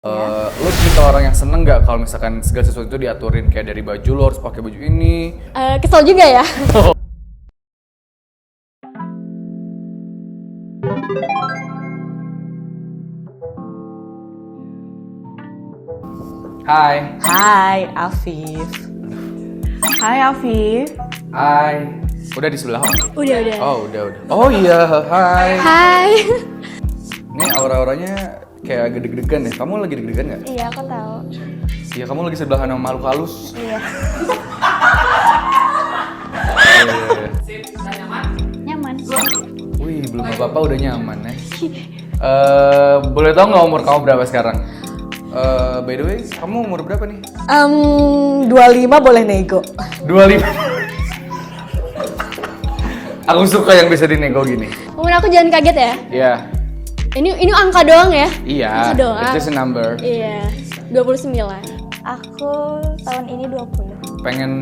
Lu tipikal orang yang seneng nggak kalau misalkan segala sesuatu itu diaturin kayak dari baju lo harus pakai baju ini? Kesel juga ya. Hai. Hai Afif. Hai Afif. Hai. Udah di sebelah? Udah. Oh udah. Oh iya, hai. Hai. Ini aura-auranya kayak agak deg-degan ya. Kamu lagi deg-degan nggak? Iya, aku tahu. Iya, kamu lagi sebelahan sama makhluk halus. Iya. Nyaman. Wih, belum apa-apa udah nyaman ya. Boleh tau nggak umur kamu berapa sekarang? By the way, kamu umur berapa nih? 25 boleh nego. 25. Aku suka yang bisa dinego gini. Umur aku jangan kaget ya. Iya. Ini angka doang ya? Iya. Angka doang. It's just a number. Iya. 29. Aku tahun ini 20. Pengen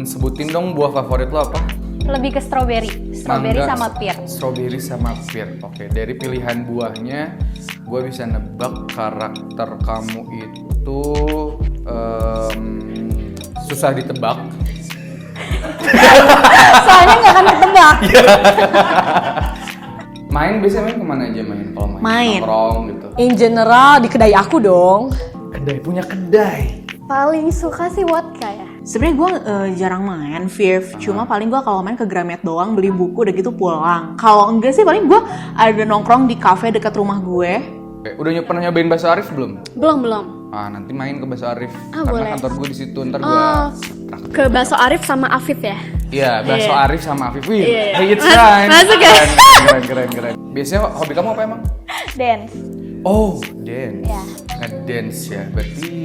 sebutin dong buah favorit lo apa? Lebih ke strawberry. Strawberry Mangga, sama pear. Strawberry sama pear. Oke, dari pilihan buahnya, gue bisa nebak karakter kamu itu susah ditebak. Soalnya nggak akan ketebak. Main biasanya main kemana aja main? Kalau Main. Nongkrong gitu. In general di kedai aku dong. Kedai punya kedai. Paling suka sih vodka ya. Sebenarnya gue jarang main, Viv. Cuma paling gue kalau main ke Gramet doang, beli buku udah gitu pulang. Kalau enggak sih paling gue ada nongkrong di cafe dekat rumah gue. Oke, udah pernah nyobain bakso Arif belum? Belum. Nanti main ke bakso Arif. Ah, Karena boleh. kantor gue di situ. Ntar gue traktir. Ke Bakso Arif sama Afif ya? Iya, bakso Iya. Arif sama Afif. Wih, Iya. hey, it's time. Masuk ya? Keren. Biasanya hobi kamu apa emang? Dance. Oh, dance. Iya. Nge-dance ya. Berarti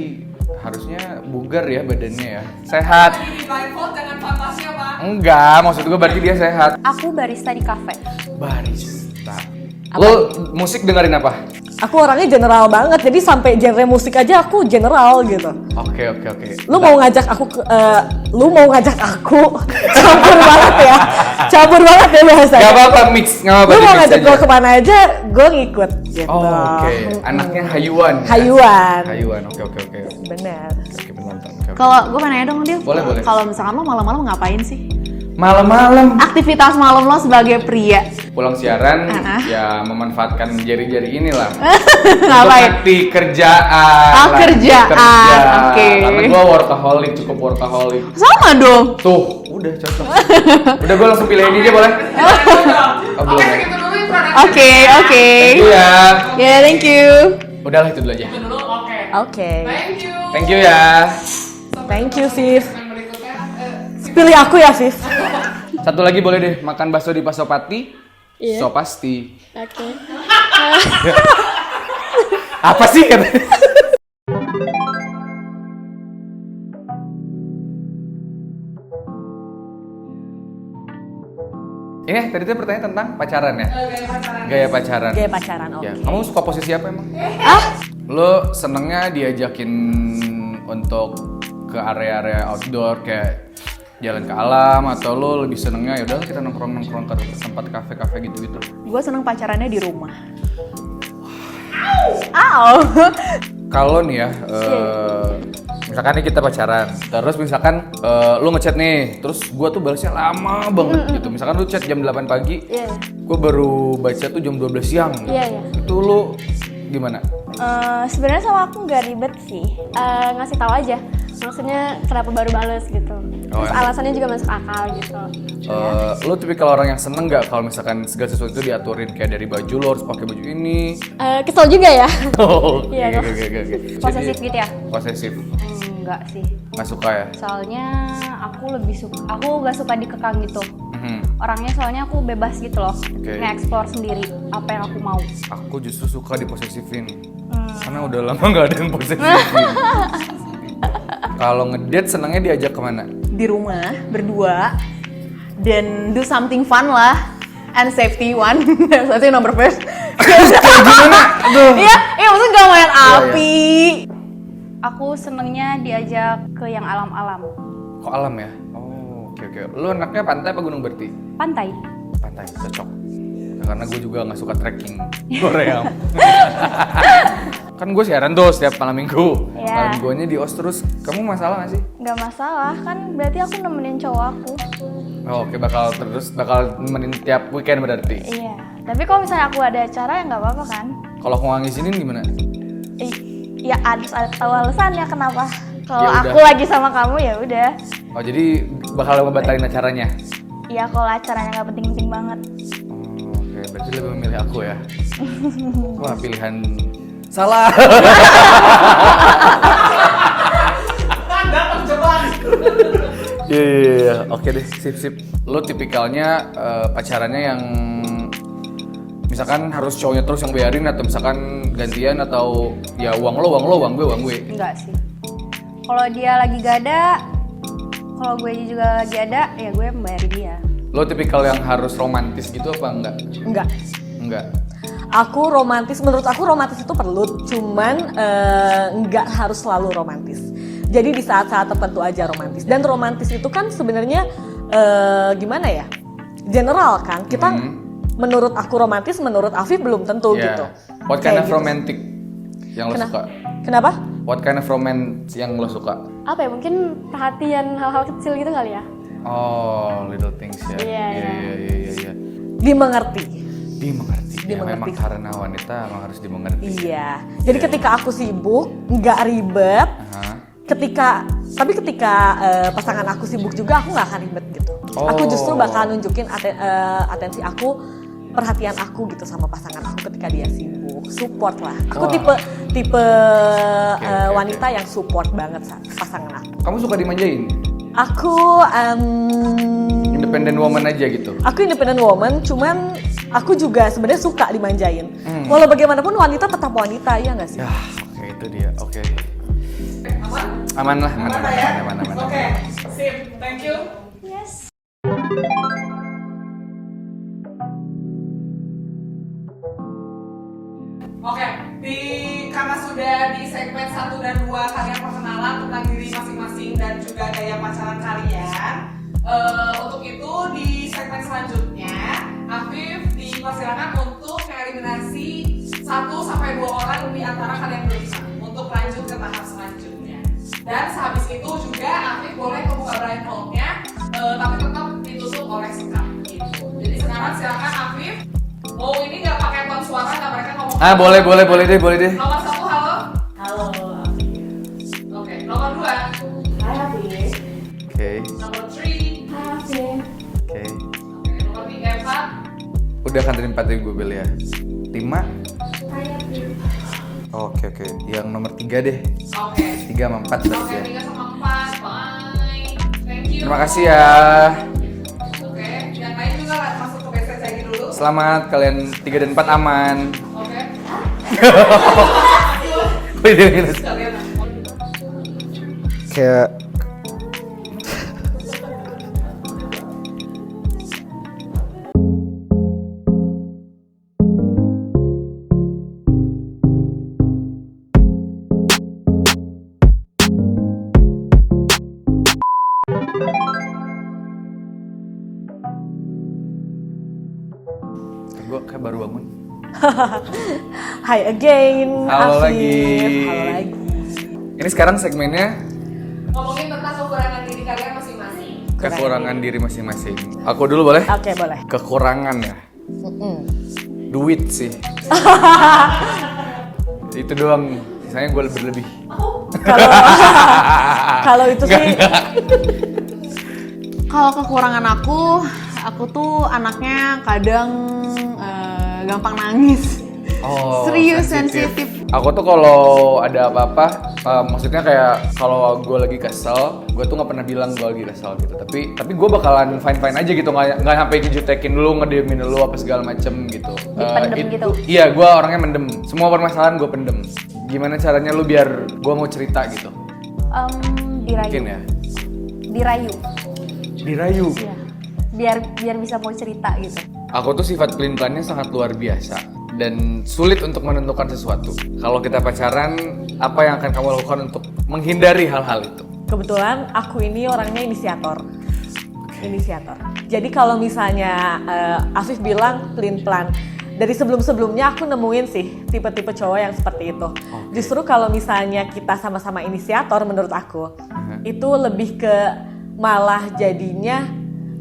harusnya bugar ya badannya ya. Sehat. Enggak, maksud gue berarti dia sehat. Aku barista di cafe. Barista. Lo musik dengerin apa? Aku orangnya general banget, jadi sampai genre musik aja aku general gitu. Oke. Lu mau ngajak aku campur banget ya. Campur banget ya bahasanya. Gak apa-apa mix, gak apa-apa. Lu mau di-mix ngajak aja. gue kemana aja, gue ngikut gitu. Oh, oke. Anaknya hayuan. Hayuan. Hayuan, oke. Bener. Oke, penonton. Oke. Kalau gue mau nanya dong, Dev. Boleh. Kalau misalkan lo malam-malam ngapain sih? Malam-malam Aktivitas malam lo sebagai pria. pulang siaran ya memanfaatkan jari-jari inilah Ngapain? untuk kerjaan. Ah, lanjut kerjaan, kerja. oke. Karena gue workaholic, cukup workaholic. Sama dong. Tuh, udah cocok. Udah gue langsung pilih ini aja boleh? Oh, belum. Oke. Thank you ya. Yeah, thank you. Udahlah itu dulu aja. Oke. Thank you ya. Thank you, Viv. Pilih aku ya, Viv. Satu lagi boleh deh, makan bakso di Pasopati. Iya. So pasti. Oke. Apa sih katanya? Ini tadi tuh pertanyaan tentang pacaran ya? Gaya pacaran. Gaya pacaran, oke. Ya, kamu suka posisi apa emang? Lo senengnya diajakin untuk ke area-area outdoor kayak jalan ke alam atau lo lebih senengnya ya udah kita nongkrong ke tempat kafe-kafe gitu-gitu? Gue seneng pacarannya di rumah. Ow. Kalau nih ya, misalkan nih kita pacaran, terus misalkan lu ngechat nih, terus gua tuh balasnya lama banget gitu. Misalkan lu chat jam 8 pagi, Iya. gua baru baca tuh jam 12 siang. Gitu. Iya. Itu lu gimana? Sebenarnya sama aku nggak ribet sih. Ngasih tahu aja. Maksudnya kenapa baru bales gitu. Terus ya. alasannya juga masuk akal gitu. Lu tipikal orang yang seneng nggak kalau misalkan segala sesuatu itu diaturin kayak dari baju lo harus pakai baju ini? Kesel juga ya. Oh, oke. Iya, Posesif gitu ya? Posesif, Enggak sih. nggak suka ya? Soalnya aku nggak suka dikekang gitu. Mhm. Orangnya soalnya aku bebas gitu loh. Oke. Nge-explore sendiri apa yang aku mau. Aku justru suka diposesifin. Karena udah lama nggak ada yang posesifin. Kalau ngedate senangnya diajak kemana? Di rumah, berdua. Dan do something fun lah. And safety one. Safety number first. Iya, maksudnya gak main api. Aku senengnya diajak ke yang alam-alam. Kok alam ya? Oh, oke. Lu anaknya pantai apa gunung berarti? Pantai. Pantai, cocok. Ya, karena gue juga nggak suka trekking Korea. Kan gue siaran tuh setiap malam minggu. Iya. Malam mingguannya di OS terus. Kamu masalah gak sih? Nggak masalah, kan berarti aku nemenin cowok aku. Oh, oke, bakal nemenin tiap weekend berarti. Iya. Tapi kalau misalnya aku ada acara ya nggak apa-apa kan? Kalau aku nggak ngizinin gimana? Ya harus ada tahu alasannya kenapa. Kalau Ya udah. aku lagi sama kamu ya udah. Oh, jadi bakal ngebatalin acaranya? Iya kalau acaranya nggak penting-penting banget. Oh, oke, berarti lebih memilih aku ya? Wah, pilihan salah. Iya, oke deh, sip. Lo tipikalnya pacarannya yang misalkan harus cowoknya terus yang bayarin atau misalkan gantian atau ya uang lo, uang gue. Enggak sih. Kalau dia lagi gak ada, kalau gue juga lagi ada, ya gue membayar dia. Lo tipikal yang harus romantis gitu apa enggak? Enggak. Enggak. Menurut aku romantis itu perlu, cuman enggak harus selalu romantis. Jadi di saat-saat tertentu aja romantis. Dan romantis itu kan sebenarnya gimana ya? General kan. Kita menurut aku romantis, menurut Afif belum tentu Yeah. gitu. What kind Kayak of gitu. romantic yang lo suka? Kenapa? What kind of romance yang lo suka? Apa ya, mungkin perhatian hal-hal kecil gitu kali ya? Oh, little things ya. Iya. Iya. Dimengerti. Dimengerti. Ya, Dimengerti. memang karena wanita emang harus dimengerti. Iya. Jadi ketika aku sibuk, nggak ribet. Aha. Ketika pasangan aku sibuk juga, aku nggak akan ribet gitu. Aku justru Oh. bakal nunjukin atensi aku, perhatian aku gitu sama pasangan aku ketika dia sibuk. Support lah. Aku Wah. tipe Oke. wanita yang support banget pasangan aku. Kamu suka dimanjain? Aku Independent woman aja gitu. Aku independent woman, cuman aku juga sebenarnya suka dimanjain. Hmm. Walau bagaimanapun wanita tetap wanita, iya nggak sih? Ya, oke itu dia. Oke. Aman lah, aman. Oke, sip, thank you. Yes. Oke, karena sudah di segmen 1 dan 2 kalian perkenalan tentang diri masing-masing dan juga gaya pacaran kalian. Untuk itu di segmen selanjutnya, Afif dipersilakan untuk mengeliminasi 1-2 orang di antara kalian berlima untuk lanjut ke tahap selanjutnya. Dan sehabis itu juga Afif boleh membuka blindfoldnya, tapi tetap ditutup oleh sekat gitu. Jadi sekarang silakan Afif. Mau ini nggak pakai ton suara, nggak mereka ngomong. Ah, boleh deh. Nomor 1 halo. Halo. Oke, nomor 2. Hai Afif. Oke. Nomor 3. Oke. Oke, nomor 3 4. Udah kan tadi 4 yang gue pilih ya. 5. Oke. Yang nomor 3 deh. Oke. 3 sama 4 berarti Oke, ya. 3 sama 4. Bye. Thank you. Terima kasih ya. Oke, yang lain juga lah masuk ke backstage lagi dulu. Selamat kalian 3 dan 4 aman. Oke. Kalian Kayak gue kayak baru bangun. Hi again. Halo Afif. lagi. Halo lagi. Ini sekarang segmennya ngomongin tentang kekurangan diri kalian masing-masing. kekurangan diri masing-masing. Aku dulu boleh? Oke, boleh. Kekurangan ya. Duit sih. Itu doang. Misalnya gue berlebih. Kalau itu sih Kalau kekurangan aku tuh anaknya kadang gampang nangis. Oh, Serius, sensitif. Aku tuh kalau ada apa-apa, maksudnya kayak kalau gue lagi kesel, gue tuh nggak pernah bilang gue lagi kesel gitu. Tapi gue bakalan fine aja gitu, nggak sampai ngejutekin dulu, ngediemin dulu apa segala macem gitu. Dipendem gitu? Iya, gue orangnya mendem. Semua permasalahan gue pendem. Gimana caranya lu biar gue mau cerita gitu? Dirayu. Mungkin ya. Dirayu. Dirayu. Iya. Biar bisa mau cerita gitu. Aku tuh sifat pelin-pelannya sangat luar biasa dan sulit untuk menentukan sesuatu. Kalau kita pacaran, apa yang akan kamu lakukan untuk menghindari hal-hal itu? kebetulan aku ini orangnya inisiator. Inisiator. Jadi kalau misalnya Afif bilang pelin-pelan, dari sebelum-sebelumnya aku nemuin sih tipe-tipe cowok yang seperti itu. Justru kalau misalnya kita sama-sama inisiator menurut aku, itu lebih ke malah jadinya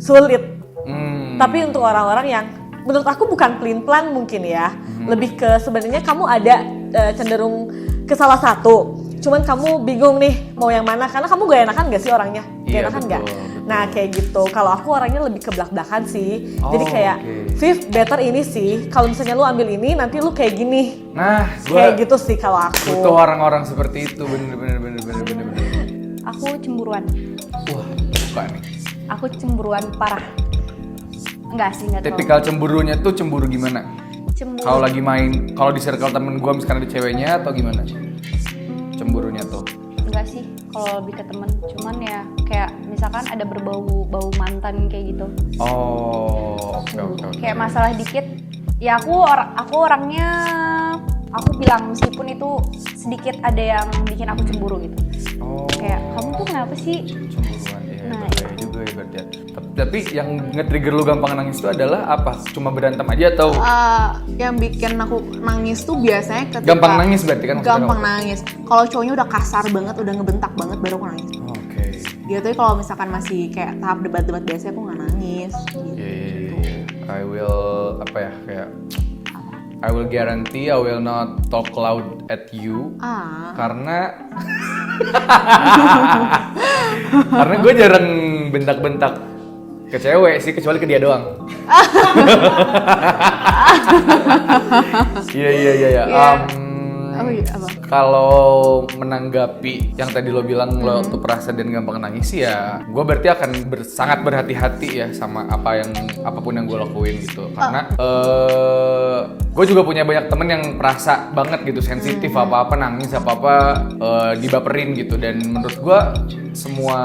sulit. Tapi untuk orang-orang yang menurut aku bukan pelin-pelan mungkin ya, lebih ke sebenarnya kamu ada cenderung ke salah satu. Cuman kamu bingung nih mau yang mana karena kamu gak enakan gak sih orangnya? Gak Iya, enakan betul, gak? betul. Nah kayak gitu. Kalau aku orangnya lebih ke belak-belakan sih. Jadi kayak, Viv better ini sih. Kalau misalnya lu ambil ini nanti lu kayak gini. Nah, Kayak gue gitu sih kalau aku. butuh orang-orang seperti itu, bener. Aku cemburuan. Wah, suka nih. Aku cemburuan parah. Enggak sih, enggak terlalu. Tipikal cemburunya tuh cemburu gimana? Cemburu. Kalau lagi main, kalau di circle temen gue misalkan ada ceweknya atau gimana? Cemburunya tuh. Enggak sih, kalau lebih ke temen. Cuman ya kayak misalkan ada berbau mantan kayak gitu. Oh, oke. Kayak masalah dikit, ya aku orangnya aku bilang meskipun itu sedikit ada yang bikin aku cemburu gitu. Oh, Kayak kamu tuh kenapa sih? cemburuan ya, Nah, bahaya juga ya berarti ya. Tapi yang nge-trigger lu gampang nangis itu adalah apa? Cuma berantem aja atau Yang bikin aku nangis tuh biasanya ketika gampang nangis berarti kan? maksudnya gampang kamu? nangis. Kalau cowoknya udah kasar banget, udah ngebentak banget baru aku nangis. Oke. Gitu kalau misalkan masih kayak tahap debat-debat biasa aku nggak nangis. Gitu. Iya. I will I will guarantee I will not talk loud at you karena karena gue jarang bentak-bentak ke cewek sih kecuali ke dia doang. Iya. Oh iya, apa? Kalau menanggapi yang tadi lo bilang lo tuh perasa dan gampang nangis sih ya, gue berarti akan sangat berhati-hati ya sama apapun yang gue lakuin gitu. Karena gue juga punya banyak temen yang perasa banget gitu, sensitif apa-apa nangis apa-apa dibaperin gitu. Dan menurut gue semua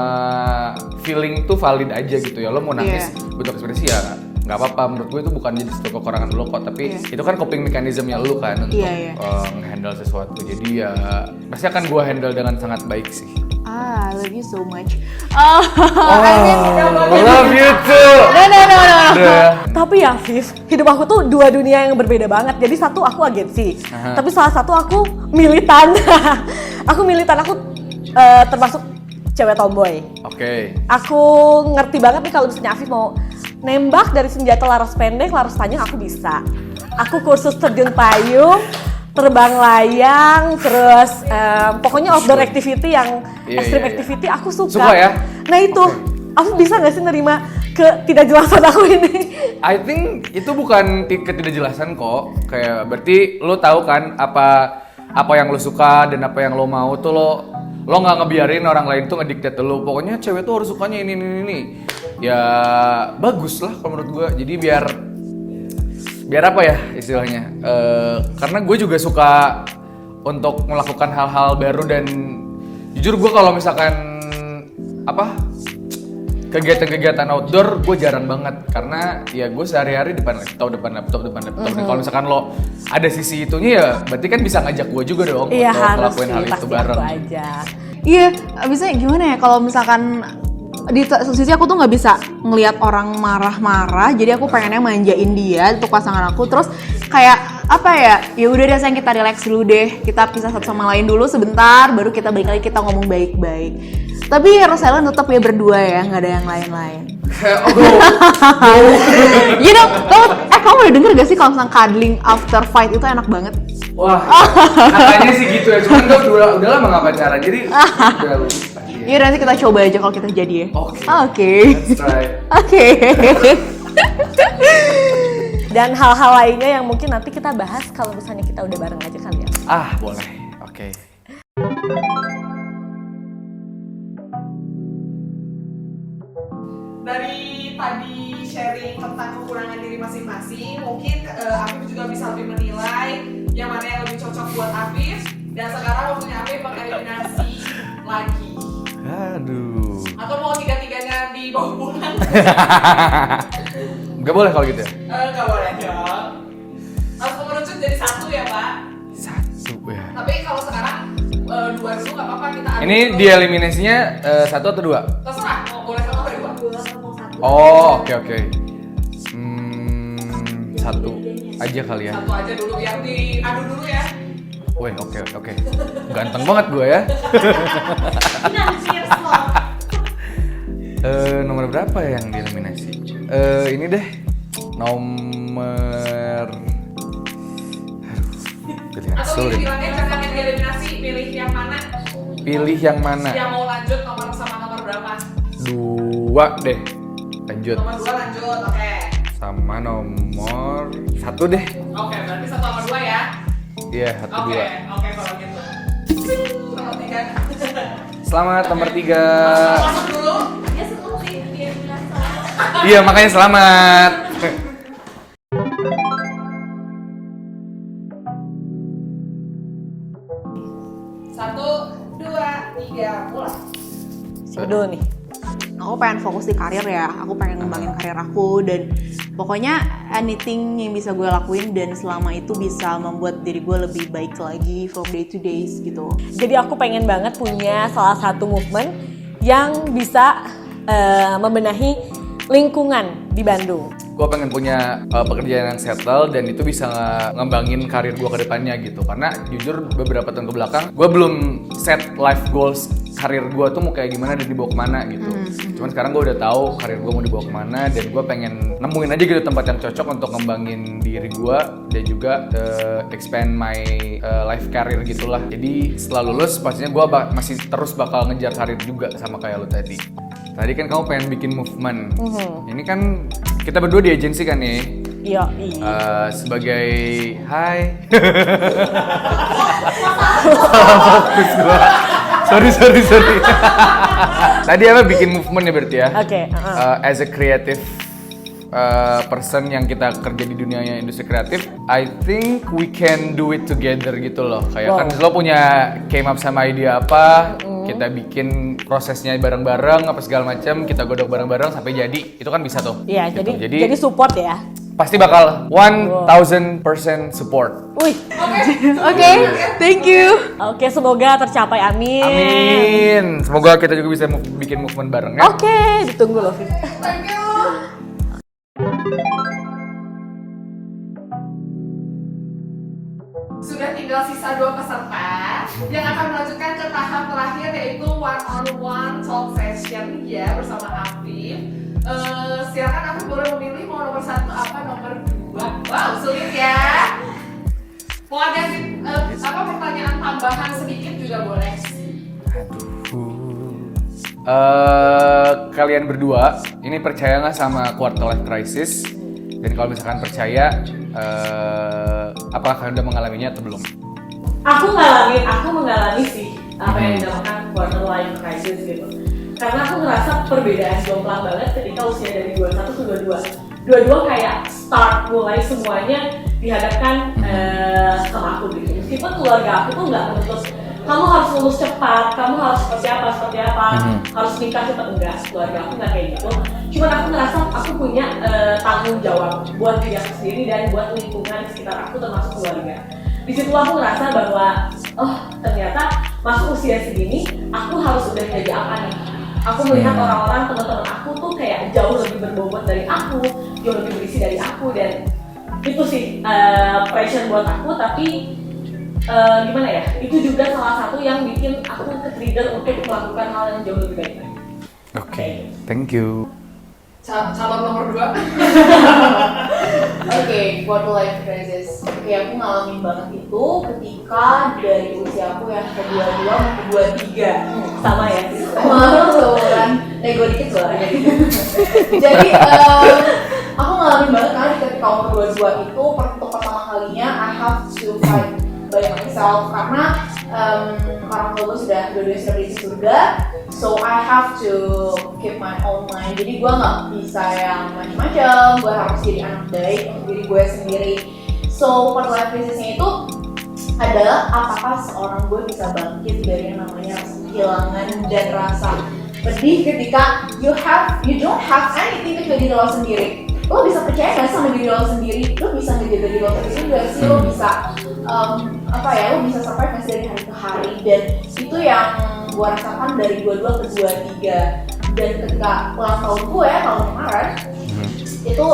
feeling tuh valid aja gitu ya. Lo mau nangis bentuk ekspresi ya nggak apa-apa, menurut gue itu bukan jadi suatu kekurangan lo kok, tapi itu kan coping mekanismenya lo kan untuk nge-handle sesuatu. Jadi ya pasti akan gue handle dengan sangat baik sih. I love you so much. I love you too. No. Tapi ya Viv, hidup aku tuh dua dunia yang berbeda banget. Jadi satu aku agensi, tapi salah satu aku militan. Aku termasuk cewek tomboy. Oke. Aku ngerti banget nih kalau misalnya Afif mau nembak dari senjata laras pendek, laras panjang aku bisa. Aku kursus terjun payung, terbang layang, terus pokoknya outdoor activity yang extreme activity aku suka. Suka ya? Nah itu, aku bisa nggak sih nerima ketidakjelasan aku ini? I think itu bukan ketidakjelasan kok. Kayak berarti lo tahu kan apa yang lo suka dan apa yang lo mau tuh lo nggak ngebiarin orang lain tuh ngediktet lo. Pokoknya cewek tuh harus sukanya ini. Ya bagus lah kalau menurut gue. Jadi biar apa ya istilahnya? Karena gue juga suka untuk melakukan hal-hal baru dan jujur gue kalau misalkan kegiatan-kegiatan outdoor gue jarang banget karena ya gue sehari-hari depan laptop. Dan kalau misalkan lo ada sisi itunya ya berarti kan bisa ngajak gue juga dong Iya untuk harus ngelakuin sih, hal itu pasti bareng. aku aja. Iya, abisnya gimana ya kalau misalkan di satu sisi aku tuh nggak bisa ngelihat orang marah-marah, jadi aku pengennya manjain dia untuk pasangan aku, terus kayak apa ya udah deh sayang kita relax dulu deh, kita pisah satu sama lain dulu sebentar, baru kita balik lagi kita ngomong baik-baik. Tapi harus silent tetap ya berdua ya, nggak ada yang lain-lain. You know, kamu udah denger gak sih kalau misalnya cuddling after fight itu enak banget? Wah, katanya sih gitu ya, cuman gue udah lama gak pacaran, jadi udah lupa. Iya nanti kita coba aja kalau kita jadi ya. Oke. Let's try. Oke. Dan hal-hal lainnya yang mungkin nanti kita bahas kalau misalnya kita udah bareng aja kali ya. Boleh, oke. Dari tadi sharing tentang kekurangan diri masing-masing, mungkin Afif juga bisa lebih menilai yang mana yang lebih cocok buat Afif. Dan sekarang waktunya Afif mengeliminasi lagi. Aduh. Atau mau tiga-tiganya dibawa pulang? Gak boleh kalau gitu ya? Gak boleh dong. Harus mengerucut jadi satu ya Pak. Satu ya. Tapi kalau sekarang dua dulu gak apa-apa kita ambil. Ini dulu. dieliminasinya 1 atau 2? Terserah, mau boleh satu atau dua. Oh, oke. 1. aja kali ya. Satu aja dulu yang diadu dulu ya. Wih, oke. Ganteng banget gue ya. Nomor berapa yang dinominasi? Ini deh. Nomor... Atau sulit. bilangnya jangan yang dieliminasi, pilih yang mana? Pilih yang mana? Yang mau lanjut nomor sama nomor berapa? 2 deh. Lanjut. Nomor 2 lanjut, oke. Sama nomor 1 deh. Oke, berarti 1 sama 2 ya? Iya, 1, 2. Oke kalau gitu. Nomor 3. Selamat nomor 3. Masuk dulu. Iya, makanya selamat. Satu, dua, tiga, mulai. Dulu nih. Aku pengen fokus di karir ya, aku pengen ngembangin karir aku dan pokoknya anything yang bisa gue lakuin dan selama itu bisa membuat diri gue lebih baik lagi from day to days gitu. Jadi aku pengen banget punya salah satu movement yang bisa membenahi lingkungan di Bandung. Gue pengen punya pekerjaan yang settle dan itu bisa ngembangin karir gue ke depannya gitu. Karena jujur beberapa tahun ke belakang gue belum set life goals karir gue tuh mau kayak gimana dan dibawa kemana gitu. Cuman sekarang gue udah tahu karir gue mau dibawa kemana dan gue pengen nemuin aja gitu tempat yang cocok untuk ngembangin diri gue dan juga expand my life career gitulah. Jadi setelah lulus pastinya gue masih terus bakal ngejar karir juga sama kayak lo tadi. Tadi kan kamu pengen bikin movement. Ini kan kita berdua di agensi kan nih. Iya. Sebagai hai. Fokus gua. Sorry. Tadi apa bikin movement ya berarti ya? Oke. As a creative person yang kita kerja di dunianya industri kreatif, I think we can do it together gitu loh. Kayak kan lo punya came up sama ide apa, kita bikin prosesnya bareng-bareng apa segala macam, kita godok bareng-bareng sampai jadi. Itu kan bisa tuh. Iya, gitu. jadi support ya. Pasti bakal 1000% support. Wih. Oke, thank you. Oke, semoga tercapai. Amin. Amin. Semoga kita juga bisa bikin movement bareng ya. Oke, ditunggu loh. Thank you. Sudah tinggal sisa 2 peserta yang akan melanjutkan ke tahap terakhir yaitu one-on-one talk session ya bersama Afif. Silakan Afif boleh memilih mau nomor 1 apa nomor 2. Wow, sulit ya. Mau ada pertanyaan tambahan sedikit juga boleh. Kalian berdua ini percaya nggak sama quarter life crisis? Dan kalau misalkan percaya, apakah kalian udah mengalaminya atau belum? Aku mengalami sih apa yang dinamakan quarter life crisis gitu. Karena aku ngerasa perbedaan jomplang banget ketika usia dari 21 ke 22. 22 kayak start mulai semuanya dihadapkan sama aku gitu. Meskipun keluarga aku tuh nggak menuntut kamu harus lulus cepat, kamu harus seperti apa, harus nikah cepat, enggak. Keluarga aku nggak kayak gitu. Cuman aku ngerasa aku punya tanggung jawab buat diri aku sendiri dan buat lingkungan di sekitar aku termasuk keluarga. Di situ aku ngerasa bahwa ternyata masuk usia segini aku harus udah jadi apa nih. Aku melihat orang-orang teman-teman aku tuh kayak jauh lebih berbobot dari aku, jauh lebih berisi dari aku dan itu sih pressure buat aku tapi gimana ya? Itu juga salah satu yang bikin aku ke-trigger untuk melakukan hal yang jauh lebih baik. Oke, thank you. Calon nomor 2. Oke, quarter life crisis. Oke, aku ngalamin banget itu ketika dari usia aku yang ke-22 mau ke-23. Sama ya? Kan ego dikit soalnya gitu. Jadi aku ngalamin banget karena ketika umur 22 itu untuk pertama kalinya I have to fight by myself karena orang tua gue sudah dua-duanya sudah di surga, so I have to keep my own mind. Jadi gue nggak bisa yang macam-macam, gue harus jadi anak baik untuk diri gue sendiri. So quarter life crisisnya itu adalah apakah seorang gue bisa bangkit dari yang namanya rasa kehilangan dan rasa pedih ketika you don't have anything kecuali diri lo sendiri. Lo bisa percaya nggak sama diri lo sendiri? Lo bisa ngejaga diri lo sendiri nggak sih? Lo bisa lo bisa survive masih dari hari ke hari dan itu yang gue rasakan dari 22 ke 23 dan ketika ulang tahun gue tahun kemarin itu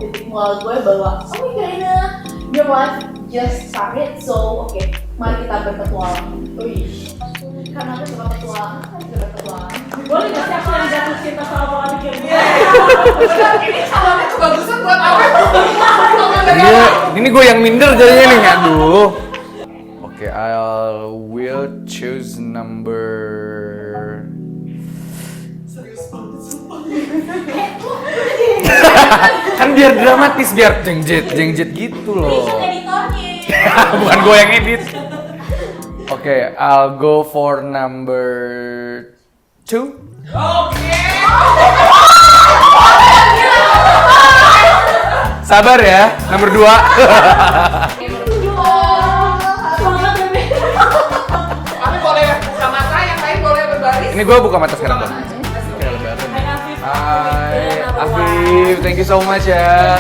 titik mulai gue bahwa oh my god You know what? Just started, so okay. Mari kita berpetualang. Wih. Karena aku suka petualang, aku juga berpetualang. Boleh nggak sih aku yang jatuh cinta sama pola pikir gue? Ini calonnya kebagusan buat apa? Iya, ini gue yang minder jadinya nih, aduh. Oke, I will choose number. Kan biar dramatis, biar jengjet gitu loh. Bukan gue yang edit. Oke, I'll go for number 2. Oke. Sabar ya, nomor 2. Kami boleh buka mata, yang lain boleh berbaris. Ini gue buka mata sekarang, Bang. Hai, Afif, thank you so much ya.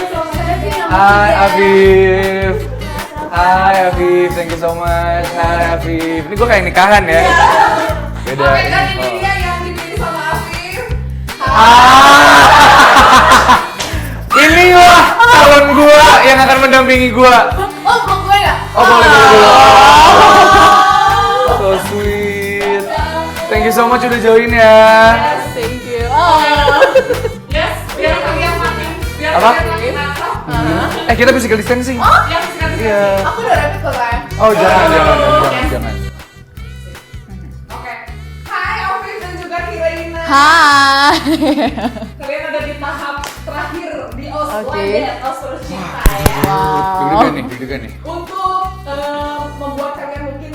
Hai, Afif. Hai, Afif, thank you so much. Hai, Afif. Ini gue kayak nikahan ya. Beda. Oke, dan ini dia yang dipilih sama Afif. Ini wah calon gue yang akan mendampingi gue. Oh, belum gue ya? Oh, boleh dulu. So sweet. Thank you so much udah join ya. Thank you. Yes, biar kalian makin, biar Apa? kalian makin akrab. Kita physical distancing. Yang sikat Iya. Aku udah rapid kok kan. Oh, jangan. Oke. Hai, Afif dan juga Kiraina. Hai. Kalian ada di tahap terakhir di Oke. Oslo Cinta ya. Deg-degan nih. Untuk membuat kalian mungkin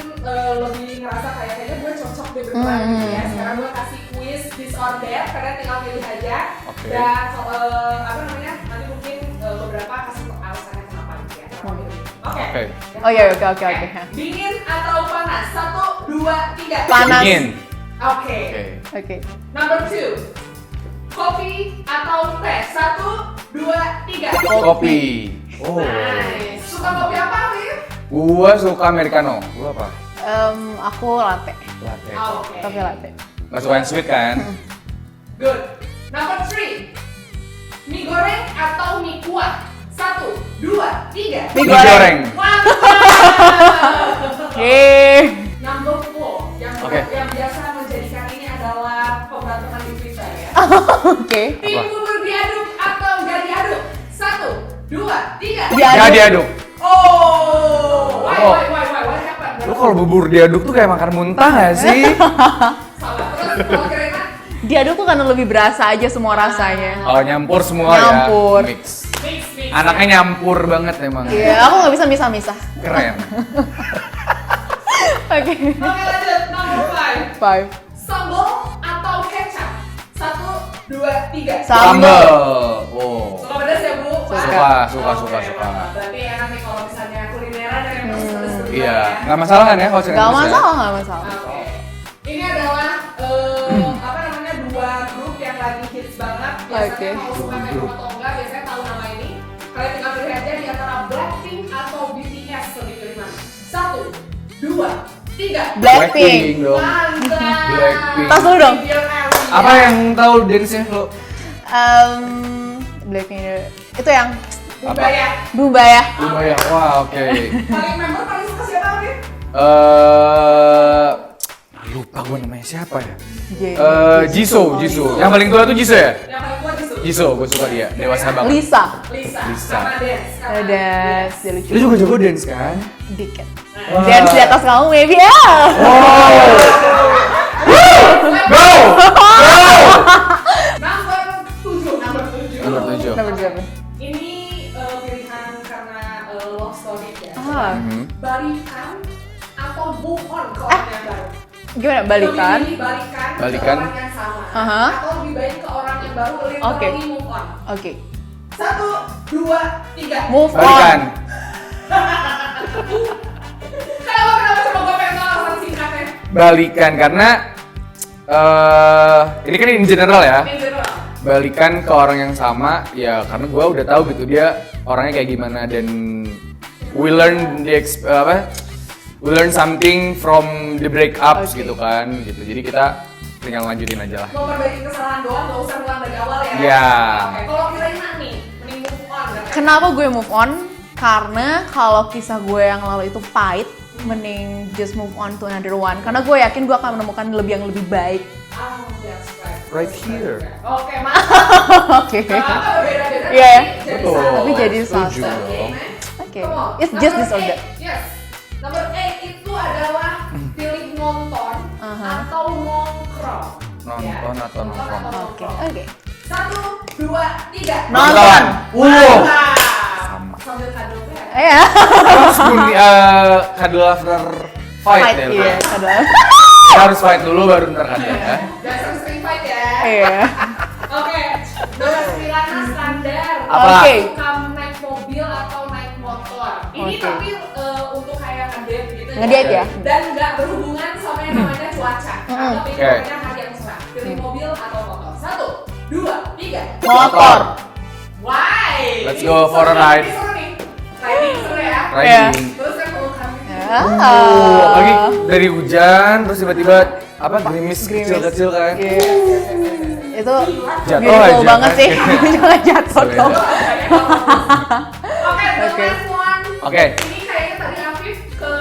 lebih ngerasa kayaknya gue cocok di berdebat gitu ya. Sekarang gue kasih quiz this or that, kalian tinggal pilih aja. Oke. Dan apa namanya? Nanti mungkin beberapa kasih alasannya kenapa gitu ya. Oke. Oke. Oh iya, oke. Dingin atau panas? 1, 2, 3. Panas. Dingin. Oke. Oke. Number 2. Kopi atau teh? 1, 2, 3. Kopi. Oh. Nice. Suka kopi apa, Afif? Gua suka americano. Gua apa? Aku latte. Latte. Oke. Kopi latte. Gak suka yang sweet kan? Good. Number 3. Mie goreng atau mie kuah? 1, 2, 3. Mie goreng. Mantap. Number 4. Oke. Yang biasa menjadikan ini adalah pemberantaman di Twitter ya. Oke. Tim bubur diaduk atau gak diaduk? 1, 2, 3. Ya diaduk. Oh. Why Oh. what happened? Lu kalau bubur diaduk tuh kayak makan muntah gak sih? Salah. Terus kalau Kirina? Diaduk tuh karena lebih berasa aja semua rasanya. Oh, nyampur semua Nyampur. ya. Mix. Mix. Anaknya nyampur banget emang. Iya, aku nggak bisa misah-misah. Keren. Oke. Oke, lanjut. Number 5. 5. Sambal atau kecap? 1, 2, 3. Sambal. Oh. Suka pedas ya, Bu? Suka. Berarti enak nih kalau misalnya kulineran yang pedas-pedas berdua Iya, ya. nggak masalah kan ya kalau cerita Gak pedas ya? masalah, gak masalah. Oke. Ini adalah apa namanya, dua grup yang lagi hits banget. Biasanya Oke. mau suka K-pop atau enggak, biasanya tahu nama ini. Kalian tinggal pilih aja di antara Blackpink atau BTS, lebih pilih mana? 1, 2, 3. Blackpink. dong. Mantap. Blackpink. Tas dulu dong. Apa yang tahu dance-nya lo? Blackpink itu yang Budaya. Bumba ya. Lumayan. Wah, oke. Paling member paling suka siapa, Afif? Lupa gue namanya siapa ya? J- Jisoo. Yang paling tua tuh Jisoo ya? Yang paling kuat Jisoo. Jisoo, gue suka dia. Dewasa banget. Lisa. Lisa. Lisa. Karena dance. Karena Ada dia lucu. Lu juga jago dance kan? Dikit. Wah. Dance di atas kamu maybe ya. Go! Number 7. Nomor 7. Nomor berapa? Ini pilihan karena love story ya. Ah, Balikan atau move on ke orang yang baru? gimana balikan? Lebih milih balikan, Balikan. ke orang yang sama. Aha. Atau lebih baik ke orang yang baru, literally Oke. move on. Oke. 1, 2, 3. Move Balikan. on. Kenapa coba gue pengen tahu alasan singkatnya? Balikan karena ini kan in general ya. In general. Balikan ke orang yang sama ya karena gue udah tahu gitu dia orangnya kayak gimana dan we learn we learn something from the breakups gitu kan gitu. Jadi kita tinggal lanjutin aja lah. Memperbaiki kesalahan doang, gak usah ngulang dari awal ya. Iya. Oke, kalau Kiraina nih, mending move on. Kenapa gue move on? Karena kalau kisah gue yang lalu itu pahit, mending just move on to another one. Karena gue yakin gue akan menemukan yang lebih baik. Right here. Oke, mantap. Oke. Beda-beda. Iya ya. Betul. Tapi jadi Setuju salsa. dong. Oke. It's just this or that. Yes. Number 8 itu adalah pilih nonton atau nongkrong. Nonton atau nongkrong. Oke. Oke. 1, 2, 3. Nonton. Wow. Sama. Sambil kado ya. Iya. Harus cuddle after fight ya. Iya, adalah. Kita harus fight dulu baru ntar cuddle ya. Jangan sering-sering fight ya. Iya. Oke. Nomor 9 standar. Apa? Oke. Suka naik mobil atau naik motor. Ini Oke. tapi untuk kayak ngedate gitu Ngedate ya? Dan nggak berhubungan sama yang namanya cuaca. Atau Oke. namanya hari yang cerah. Pilih mobil atau motor. 1, 2, 3. Motor. Why? Let's go for a ride. Ini seru nih. Riding seru ya. Riding. Terus kan kalau kami Apalagi dari hujan terus tiba-tiba apa gerimis kecil-kecil kan. Itu Jatuh beautiful aja banget kan. sih. Jangan jatuh Sorry. dong. Oke, the Oke. last one. Oke. Ini kayaknya tadi Afif ke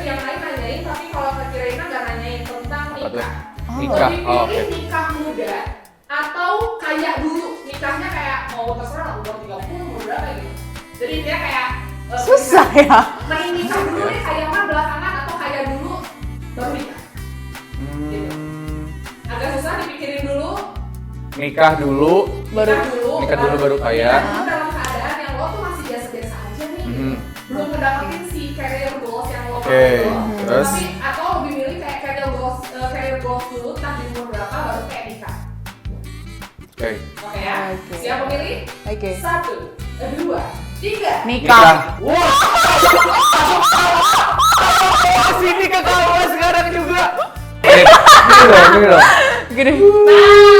yang lain nanyain, tapi kalau ke Kiraina nggak nanyain tentang Apa tuh? nikah. Nikah. Lebih Oh, pilih oke. nikah muda atau kayak dulu nikahnya kayak mau terserah umur 30 umur berapa gitu. Jadi dia kayak Susah ya. main nikah dulu deh kayak mah belakangan atau kayak dulu baru nikah. Agak susah dipikirin dulu. Nikah dulu. Nikah dulu baru kaya. Tapi dalam keadaan yang lo tuh masih biasa-biasa aja nih. Mhm. Belum mendapatin si career goals yang lo Oke, mau. terus? Tapi atau lebih milih kayak career goals dulu, entah di umur berapa baru kayak nikah. Oke. Oke ya. Siap pemilih? Oke. 1, 2, 3. Nikah. Wah. Sini ke kamu sekarang juga. Ini dong. Gini. Nah,